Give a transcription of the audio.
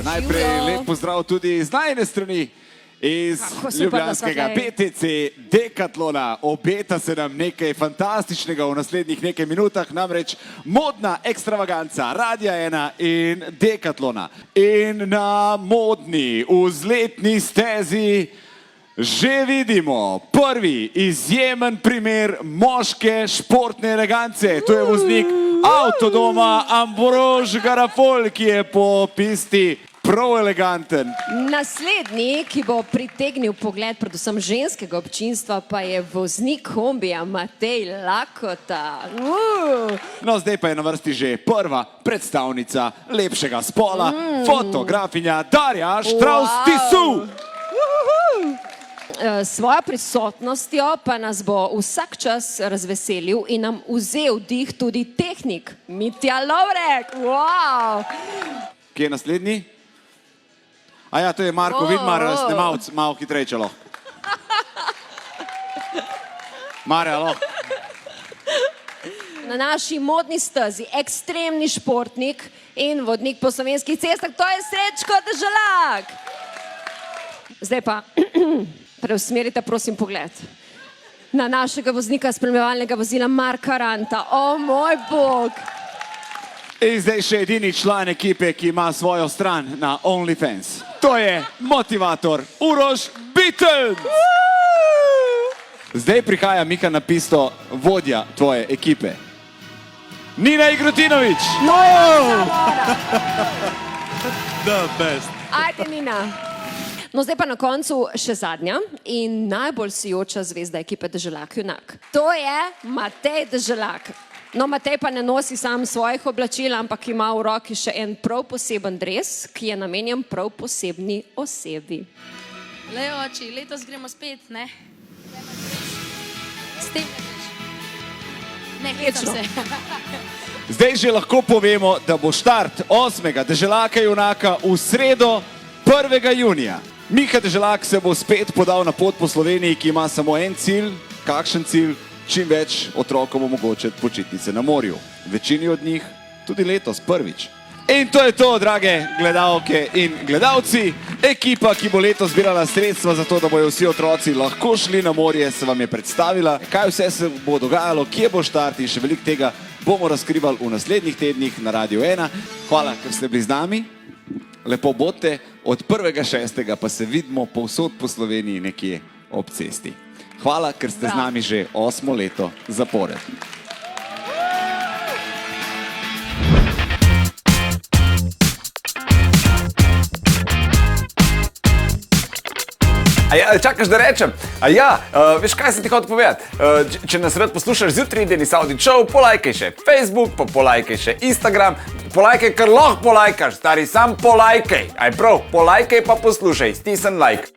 Najprej lep pozdrav tudi z najne strani iz ljubljanskega BTC Dekatlona. Obeta se nam nekaj fantastičnega v naslednjih nekaj minutah, namreč modna ekstravaganca Radia 1 in Dekatlona. In na modni vzletni stezi že vidimo prvi izjemen primer moške športne elegance. To je voznik Avtodoma Ambrož Garafol, ki je po pisti prav eleganten. Naslednji, ki bo pritegnil pogled predvsem ženskega občinstva, pa je voznik kombija Matej Lakota. No, zdaj pa je na vrsti že prva predstavnica lepšega spola, fotografinja Darja Štravs-Tisu. Svojo prisotnostjo pa nas bo vsak čas razveselil in nam vzel dih tudi tehnik Mitja Lovrek. Wow. Kje je naslednji? Aja, to je Marko Vidmar, snemalc, malo hitreje lahko. Marja, lahko. Na naši modni stezi ekstremni športnik in vodnik po slovenskih cestah, to je Srečko Deželak. Zdaj pa preusmerite, prosim, pogled na našega voznika spremljevalnega vozila Marka Ranta. O moj bog! In zdaj še edini član ekipe, ki ima svojo stran na OnlyFans. To je motivator Uroš Bitenc. Zdaj prihaja Mika na pisto, vodja tvoje ekipe. Nina Igrotinović. The best. Ajde, Nina. No, zdaj pa na koncu še zadnja in najbolj sijoča zvezda ekipe Deželak junak. To je Matej Deželak. No, Matej pa ne nosi sam svojih oblačil, ampak ima v roki še en prav poseben dres, ki je namenjen prav posebni osebi. Lej, oči, letos gremo spet, ne? S tem ne greš. Ne, hecam se. Zdaj že lahko povemo, da bo štart 8. Deželaka junaka v sredo 1. junija. Miha Deželak se bo spet podal na pot po Sloveniji, ki ima samo en cilj. Kakšen cilj? Čim več otrokom omogočiti počitnice na morju. Večini od njih tudi letos prvič. In to je to, drage gledalke in gledalci. Ekipa, ki bo letos zbirala sredstva za to, da bojo vsi otroci lahko šli na morje, se vam je predstavila. Kaj vse se bo dogajalo, kje bo štart in še veliko tega bomo razkrivali v naslednjih tednih na Radio 1. Hvala, ker ste bili z nami. Lepo bodite, od 1.6. pa se vidimo povsod po Sloveniji nekje ob cesti. Hvala, ker ste z nami že 8. leto zapored. Čakaš, da rečem? Veš, kaj sem ti hotel povedati? Če nas rad poslušaš zjutraj, Denis Audić Show, polajkaj še Facebook, pa polajkaj še Instagram, polajkaj, kar lahko polajkaš, stari, sam polajkaj. Aj prav, polajkaj pa poslušaj, stisni like.